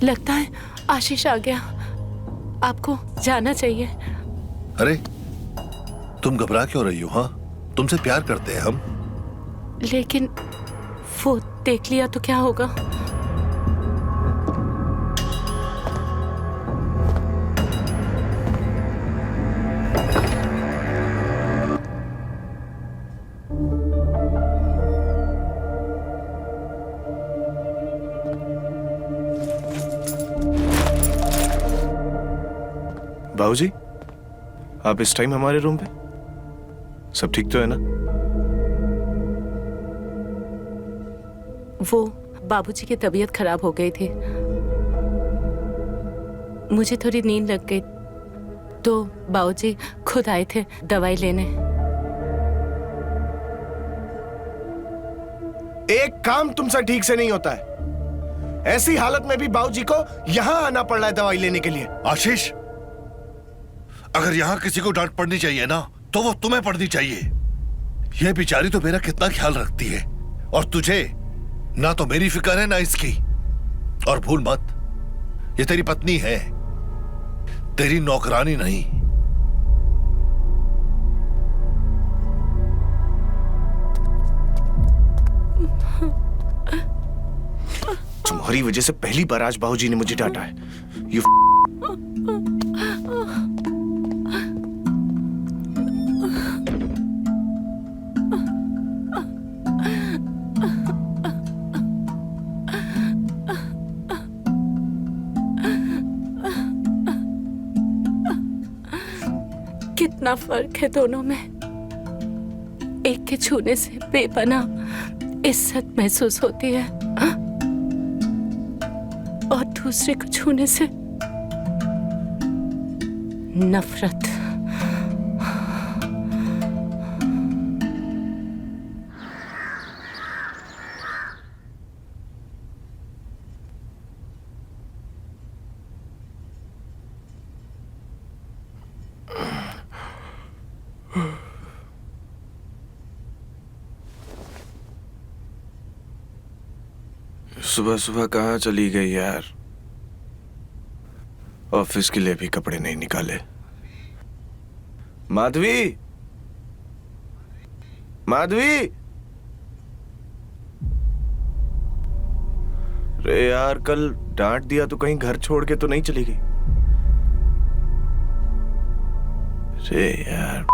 लगता है आशीष आ गया। आपको जाना चाहिए। अरे तुम घबरा क्यों रही हो? हाँ, तुमसे प्यार करते हैं हम। लेकिन वो देख लिया तो क्या होगा? बाबूजी, आप इस टाइम हमारे रूम पे? सब ठीक तो है ना? वो बाबूजी की तबीयत खराब हो गई थी, मुझे थोड़ी नींद लग गई तो बाबूजी खुद आए थे दवाई लेने। एक काम तुमसे ठीक से नहीं होता है। ऐसी हालत में भी बाबूजी को यहां आना पड़ रहा है दवाई लेने के लिए। आशीष, अगर यहां किसी को डांट पड़नी चाहिए ना, तो वो तुम्हें पड़नी चाहिए। यह बेचारी तो मेरा कितना ख्याल रखती है, और तुझे ना तो मेरी फिक्र है ना इसकी। और भूल मत, ये तेरी पत्नी है, तेरी नौकरानी नहीं। तुम्हारी वजह से पहली बार आज बाबूजी ने मुझे डांटा है। कितना फर्क है दोनों में। एक के छूने से बेपनाह इज्जत महसूस होती है, और दूसरे को छूने से नफरत। सुबह सुबह कहाँ चली गई यार? ऑफिस के लिए भी कपड़े नहीं निकाले। माधवी, माधवी! अरे यार, कल डांट दिया तो कहीं घर छोड़ के तो नहीं चली गई? अरे यार,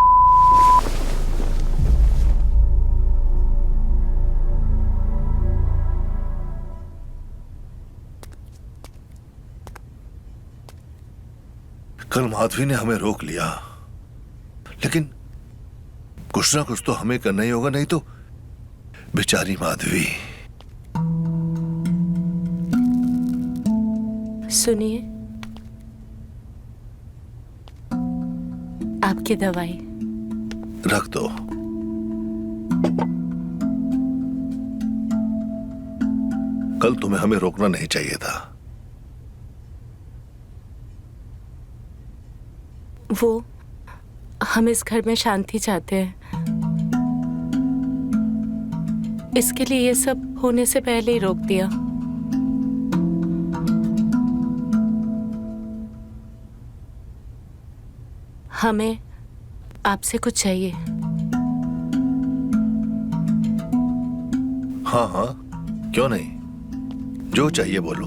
कल माधवी ने हमें रोक लिया, लेकिन कुछ ना कुछ तो हमें करना ही होगा, नहीं तो बेचारी माधवी। सुनिए, आपकी दवाई रख दो। कल तुम्हें हमें रोकना नहीं चाहिए था। वो हम इस घर में शांति चाहते हैं, इसके लिए ये सब होने से पहले ही रोक दिया। हमें आपसे कुछ चाहिए। हाँ हाँ, क्यों नहीं, जो चाहिए बोलो।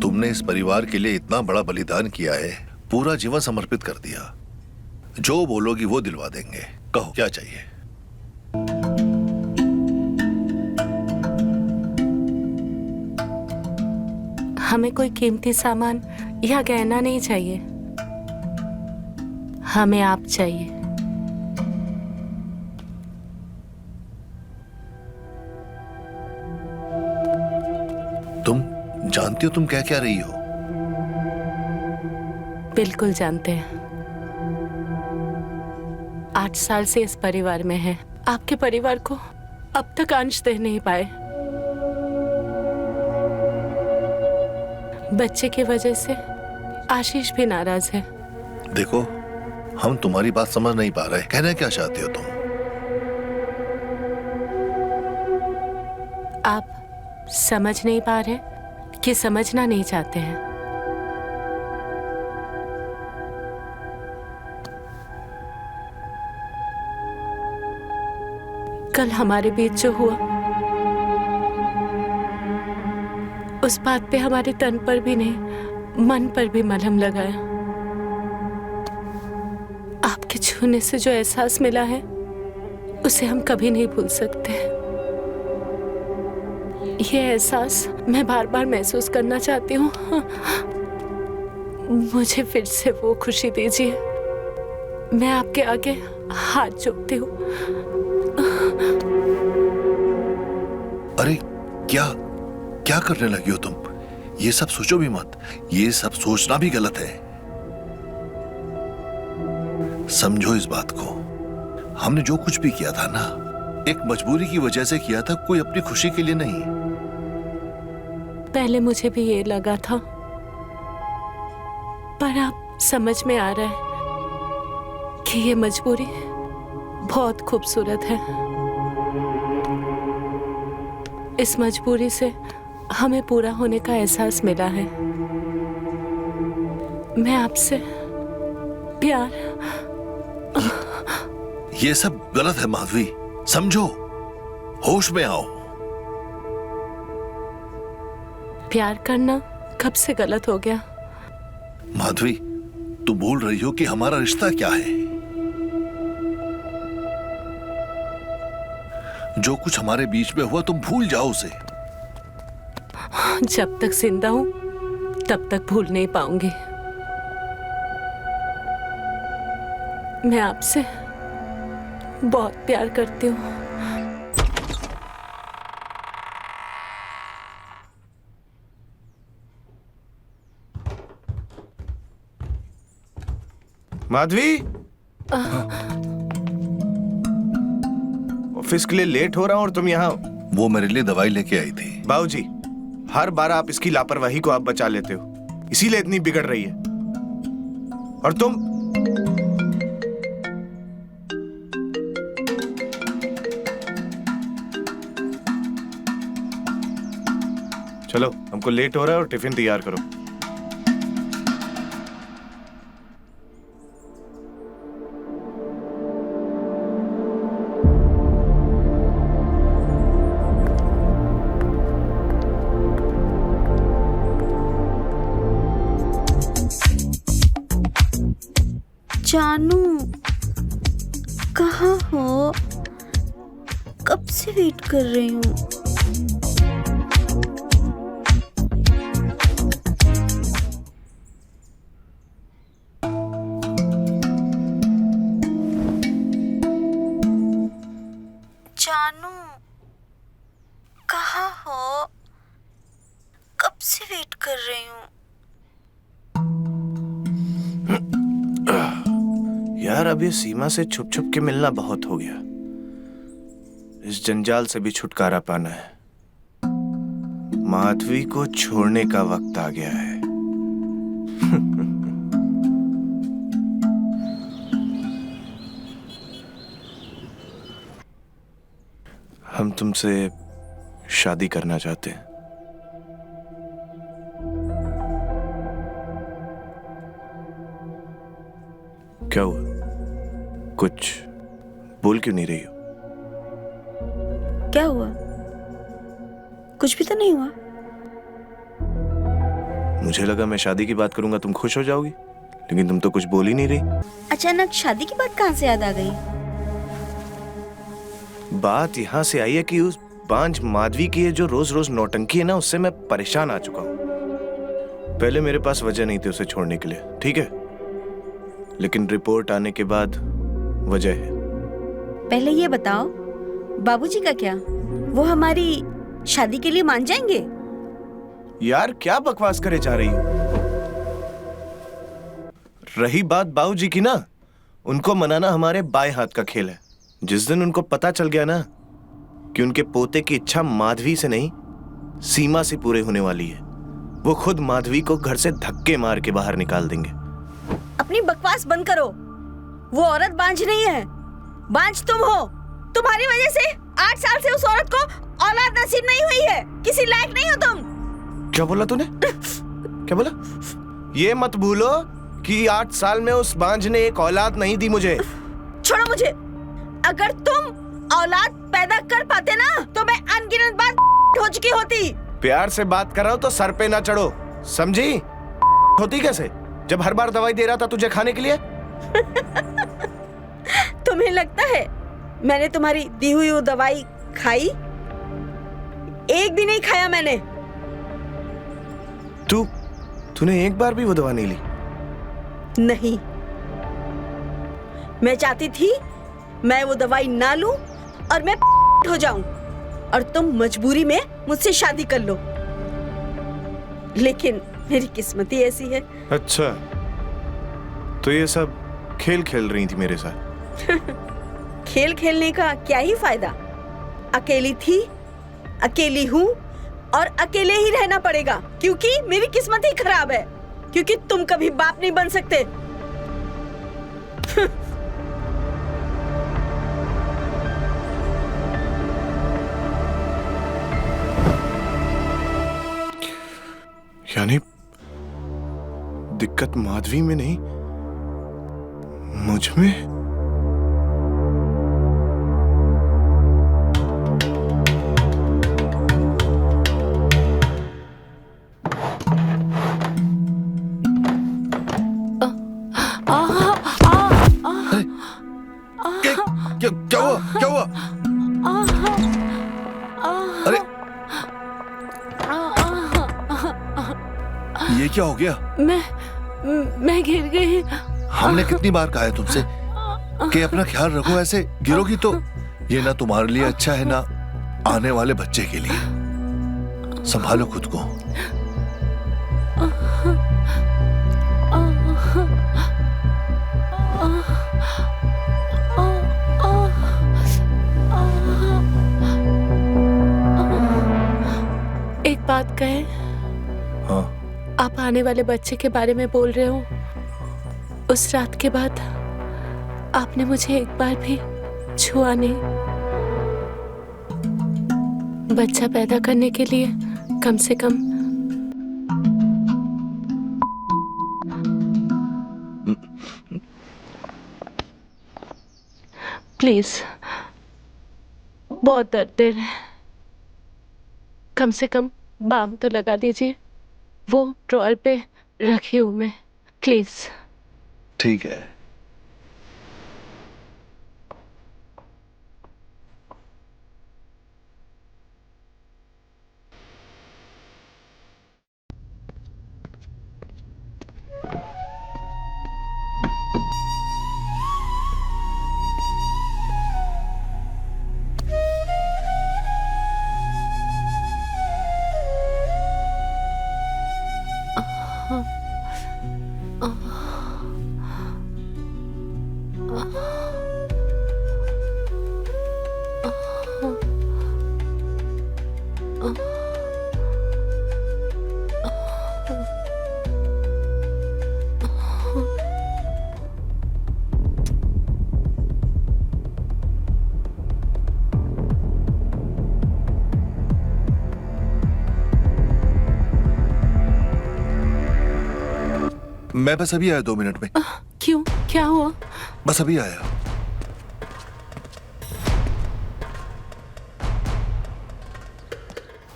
तुमने इस परिवार के लिए इतना बड़ा बलिदान किया है, पूरा जीवन समर्पित कर दिया। जो बोलोगी वो दिलवा देंगे। कहो क्या चाहिए? हमें कोई कीमती सामान या गहना नहीं चाहिए, हमें आप चाहिए। तुम जानती हो तुम कह क्या रही हो? बिल्कुल जानते हैं। 8 साल से इस परिवार में है, आपके परिवार को अब तक अंश दे नहीं पाए। बच्चे की वजह से आशीष भी नाराज है। देखो, हम तुम्हारी बात समझ नहीं पा रहे। कहना क्या चाहते हो तुम? आप समझ नहीं पा रहे? ये समझना नहीं चाहते हैं। कल हमारे बीच जो हुआ, उस बात पे हमारे तन पर भी नहीं, मन पर भी मलहम लगाया। आपके छूने से जो एहसास मिला है, उसे हम कभी नहीं भूल सकते। ये एहसास मैं बार बार महसूस करना चाहती हूँ। मुझे फिर से वो खुशी दीजिए। मैं आपके आगे हाथ जोड़ती हूँ। अरे क्या क्या करने लगी हो तुम? ये सब सोचो भी मत। ये सब सोचना भी गलत है। समझो इस बात को। हमने जो कुछ भी किया था ना, एक मजबूरी की वजह से किया था, कोई अपनी खुशी के लिए नहीं। पहले मुझे भी ये लगा था, पर अब समझ में आ रहा है कि ये मजबूरी बहुत खूबसूरत है। इस मजबूरी से हमें पूरा होने का एहसास मिला है। मैं आपसे प्यार। ये सब गलत है माधवी, समझो, होश में आओ। प्यार करना कब से गलत हो गया? माधवी, तुम बोल रही हो कि हमारा रिश्ता क्या है? जो कुछ हमारे बीच में हुआ तुम भूल जाओ उसे। जब तक जिंदा हूं तब तक भूल नहीं पाऊंगी। मैं आपसे बहुत प्यार करती हूँ। माधवी, ऑफिस के लिए लेट हो रहा हूं और तुम यहाँ। वो मेरे लिए दवाई लेके आई थी। बाबूजी, हर बार आप इसकी लापरवाही को आप बचा लेते हो, इसीलिए इतनी बिगड़ रही है। और तुम चलो, हमको लेट हो रहा है और टिफिन तैयार करो। जानू, कहाँ हो? कब से वेट कर रही हूँ। जानू, कहाँ हो? कब से वेट कर रही हूँ। यार, अब ये सीमा से छुप छुप के मिलना बहुत हो गया। इस जंजाल से भी छुटकारा पाना है। माधवी को छोड़ने का वक्त आ गया है। हम तुमसे शादी करना चाहते हैं। क्या हुआ? कुछ बोल क्यों नहीं रही हो? क्या हुआ? कुछ भी तो नहीं हुआ। मुझे लगा मैं शादी की बात करूंगा तुम खुश हो जाओगी, लेकिन तुम तो कुछ बोल ही नहीं रही। अचानक शादी की बात कहाँ से याद आ गई? बात यहाँ से आई है कि उस बांझ माधवी की है जो रोज रोज नौटंकी है ना, उससे मैं परेशान आ चुका हूँ। पहले मेरे पास वजह नहीं थी उसे छोड़ने के लिए, ठीक है, लेकिन रिपोर्ट आने के बाद वजह है। पहले ये बताओ, बाबूजी का क्या? वो हमारी शादी के लिए मान जाएंगे? यार, क्या बकवास करे जा रही हो? रही बात बाबूजी की ना, उनको मनाना हमारे बाएं हाथ का खेल है। जिस दिन उनको पता चल गया ना कि उनके पोते की इच्छा माधवी से नहीं सीमा से पूरे होने वाली है, वो खुद माधवी को घर से धक्के मार के बाहर निकाल देंगे। अपनी बकवास बंद करो। वो औरत बांझ नहीं है, बांझ तुम हो। तुम्हारी वजह से 8 साल से उस औरत को औलाद नसीब नहीं हुई है। किसी लायक नहीं हो तुम। क्या बोला तूने? क्या बोला? ये मत भूलो कि 8 साल में उस बांझ ने एक औलाद नहीं दी मुझे। छोड़ो मुझे। अगर तुम औलाद पैदा कर पाते ना तो मैं अनगिनत बार हो चुकी होती। प्यार से बात कर रहा हूं तो सर पे ना चढ़ो, समझी? होती कैसे जब हर बार दवाई दे रहा था तुझे खाने के लिए? तुम्हें लगता है मैंने तुम्हारी दी हुई वो दवाई खाई? एक भी नहीं खाया मैंने। तूने एक बार भी वो दवा नहीं ली? नहीं, मैं चाहती थी मैं वो दवाई ना लूं और मैं हो जाऊं और तुम मजबूरी में मुझसे शादी कर लो, लेकिन मेरी किस्मत ही ऐसी है। अच्छा, तो ये सब खेल खेल रही थी मेरे साथ? खेल खेलने का क्या ही फायदा? अकेली थी, अकेली हूँ और अकेले ही रहना पड़ेगा क्योंकि मेरी किस्मत ही खराब है, क्योंकि तुम कभी बाप नहीं बन सकते। यानी दिक्कत माधवी में नहीं, मुझ में? क्या हुआ? क्या हुआ? अरे ये क्या हो गया? मैं गिर गई। हमने कितनी बार कहा है तुमसे कि अपना ख्याल रखो, ऐसे गिरोगी तो ये ना तुम्हारे लिए अच्छा है ना आने वाले बच्चे के लिए। संभालो खुद को। एक बात कहे? हाँ। आप आने वाले बच्चे के बारे में बोल रहे हो। उस रात के बाद आपने मुझे एक बार भी छुआ नहीं। बच्चा पैदा करने के लिए कम से कम प्लीज, बहुत दर्द दे रहे हैं, कम से कम बाम तो लगा दीजिए। वो ड्रॉअर पे रखी हूं मैं, प्लीज। ठीक है। मैं बस अभी आया 2 मिनट में। क्यों, क्या हुआ? बस अभी आया।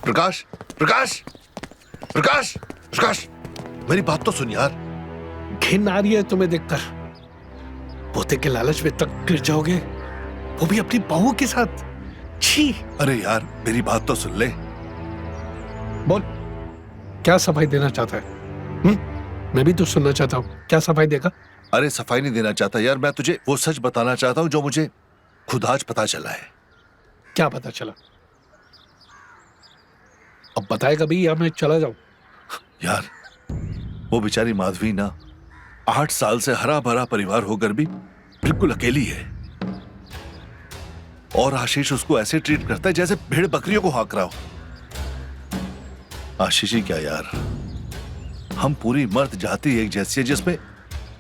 प्रकाश, प्रकाश, प्रकाश, प्रकाश, मेरी बात तो सुन यार। घिन आ रही है तुम्हें देखकर। पोते के लालच में तक गिर जाओगे, वो भी अपनी बहू के साथ। छी। अरे यार मेरी बात तो सुन ले। बोल, क्या सफाई देना चाहता है? मैं भी तो सुनना चाहता हूँ, क्या सफाई देगा? अरे सफाई नहीं देना चाहता यार, मैं तुझे वो सच बताना चाहता हूँ जो मुझे खुद आज पता चला है। क्या पता चला? अब बताएगा भी या मैं चला जाऊं? यार वो बेचारी माधवी ना 8 साल से हरा भरा परिवार होकर भी बिल्कुल अकेली है, और आशीष उसको ऐसे ट्रीट करता है जैसे भेड़ बकरियों को हाँक रहा हो। आशीष ही क्या यार, हम पूरी मर्द जाति एक जैसी है जिसमें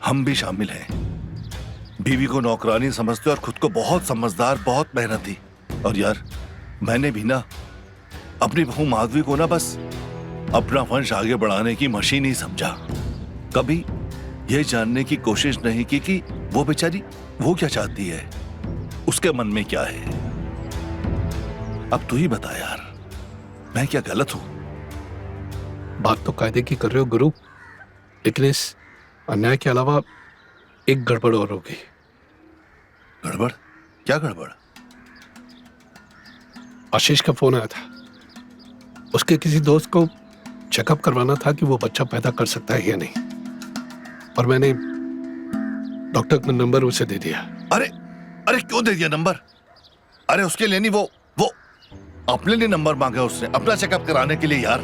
हम भी शामिल हैं। बीवी को नौकरानी समझते और खुद को बहुत समझदार, बहुत मेहनती। और यार मैंने भी ना अपनी बहू माधवी को ना बस अपना वंश आगे बढ़ाने की मशीन ही समझा। कभी यह जानने की कोशिश नहीं की कि वो बेचारी वो क्या चाहती है, उसके मन में क्या है। अब तू ही बता यार, मैं क्या गलत हूं? बात तो कायदे की कर रहे हो गुरु, लेकिन इस अन्याय के अलावा एक गड़बड़ और होगी। गड़बड़? क्या गड़बड़? आशीष का फोन आया था। उसके किसी दोस्त को चेकअप करवाना था कि वो बच्चा पैदा कर सकता है या नहीं, और मैंने डॉक्टर का नंबर उसे दे दिया। अरे अरे क्यों दे दिया नंबर? अरे उसके लिए नहीं, वो अपने लिए नंबर मांगा उसने, अपना चेकअप कराने के लिए यार।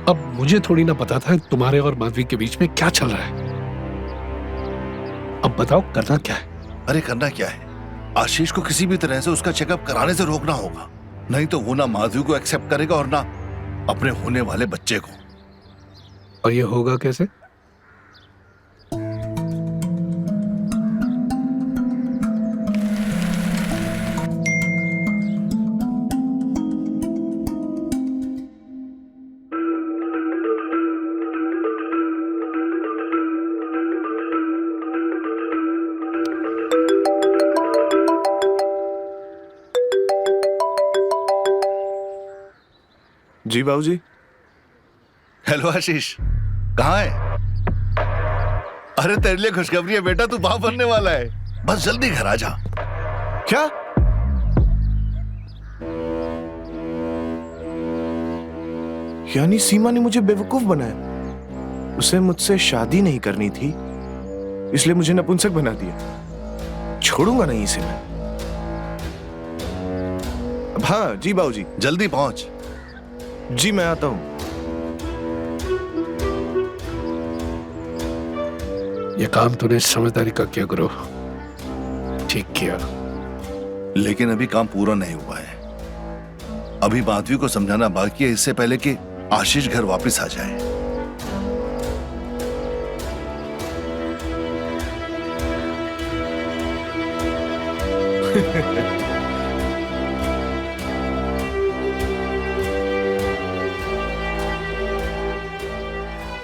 अब मुझे थोड़ी ना पता था तुम्हारे और माधवी के बीच में क्या चल रहा है। अब बताओ करना क्या है? अरे करना क्या है, आशीष को किसी भी तरह से उसका चेकअप कराने से रोकना होगा, नहीं तो वो ना माधवी को एक्सेप्ट करेगा और ना अपने होने वाले बच्चे को। और ये होगा कैसे? जी बाबूजी। हेलो आशीष, कहाँ है? अरे तेरे लिए खुशखबरी है बेटा, तू बाप बनने वाला है। बस जल्दी घर आ जा। क्या? यानी सीमा ने मुझे बेवकूफ बनाया। उसे मुझसे शादी नहीं करनी थी, इसलिए मुझे नपुंसक बना दिया। छोड़ूंगा नहीं इसे मैं। हाँ जी बाबूजी। जल्दी पहुंच। जी मैं आता हूं। ये काम तूने समझदारी का किया गुरु, ठीक किया। लेकिन अभी काम पूरा नहीं हुआ है। अभी माधवी को समझाना बाकी है, इससे पहले कि आशीष घर वापस आ जाए।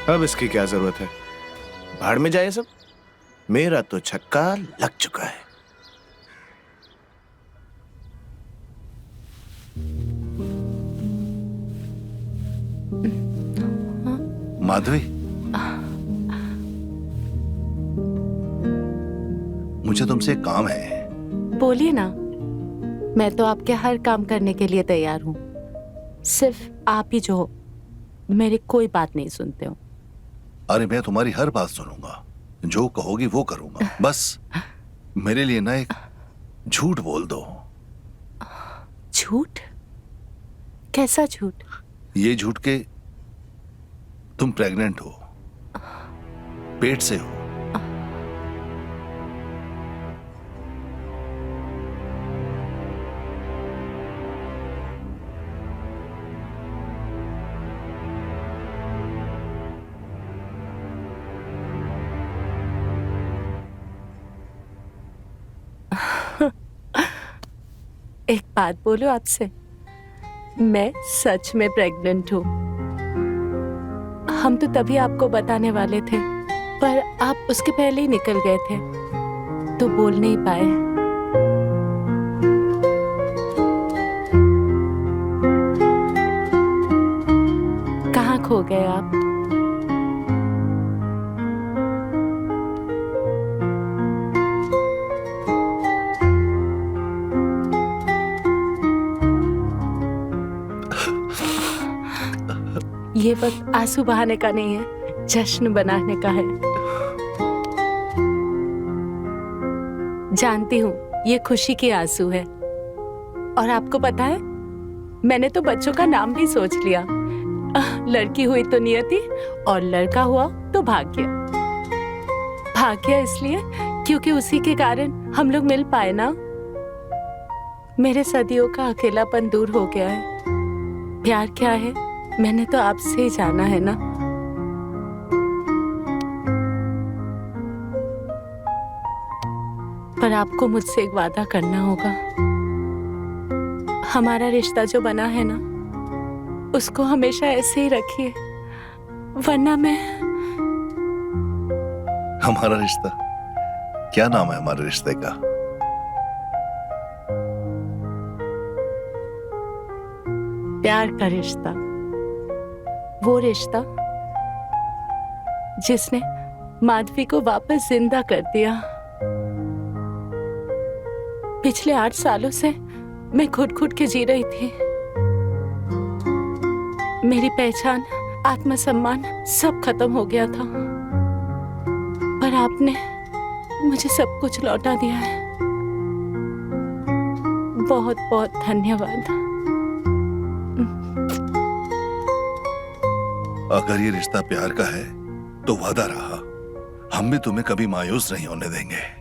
अब इसकी क्या जरूरत है? भाड़ में जाए सब। मेरा तो छक्का लग चुका है। माधवी, मुझे तुमसे एक काम है। बोलिए ना, मैं तो आपके हर काम करने के लिए तैयार हूँ। सिर्फ आप ही जो मेरी कोई बात नहीं सुनते हो। अरे मैं तुम्हारी हर बात सुनूंगा, जो कहोगी वो करूंगा। बस मेरे लिए ना एक झूठ बोल दो। झूठ? कैसा झूठ? ये झूठ के तुम प्रेग्नेंट हो, पेट से हो। एक बात बोलूं आपसे, मैं सच में प्रेग्नेंट हूँ। हम तो तभी आपको बताने वाले थे, पर आप उसके पहले ही निकल गए थे, तो बोल नहीं पाए। कहाँ खो गए आप? ये वक्त आंसू बहाने का नहीं है, जश्न बनाने का है। जानती हूँ ये खुशी के आंसू है। और आपको पता है, मैंने तो बच्चों का नाम भी सोच लिया। लड़की हुई तो नियति और लड़का हुआ तो भाग्य। भाग्य इसलिए क्योंकि उसी के कारण हम लोग मिल पाए ना। मेरे सदियों का अकेलापन दूर हो गया है। प्यार क्या है मैंने तो आपसे ही जाना है ना। पर आपको मुझसे एक वादा करना होगा। हमारा रिश्ता जो बना है ना, उसको हमेशा ऐसे ही रखिए। वरना मैं हमारा रिश्ता, क्या नाम है हमारे रिश्ते का? प्यार का रिश्ता, वो रिश्ता जिसने माधवी को वापस जिंदा कर दिया। पिछले 8 सालों से मैं घुट के जी रही थी। मेरी पहचान, आत्मसम्मान सब खत्म हो गया था, पर आपने मुझे सब कुछ लौटा दिया है। बहुत बहुत धन्यवाद। अगर ये रिश्ता प्यार का है तो वादा रहा, हम भी तुम्हें कभी मायूस नहीं होने देंगे।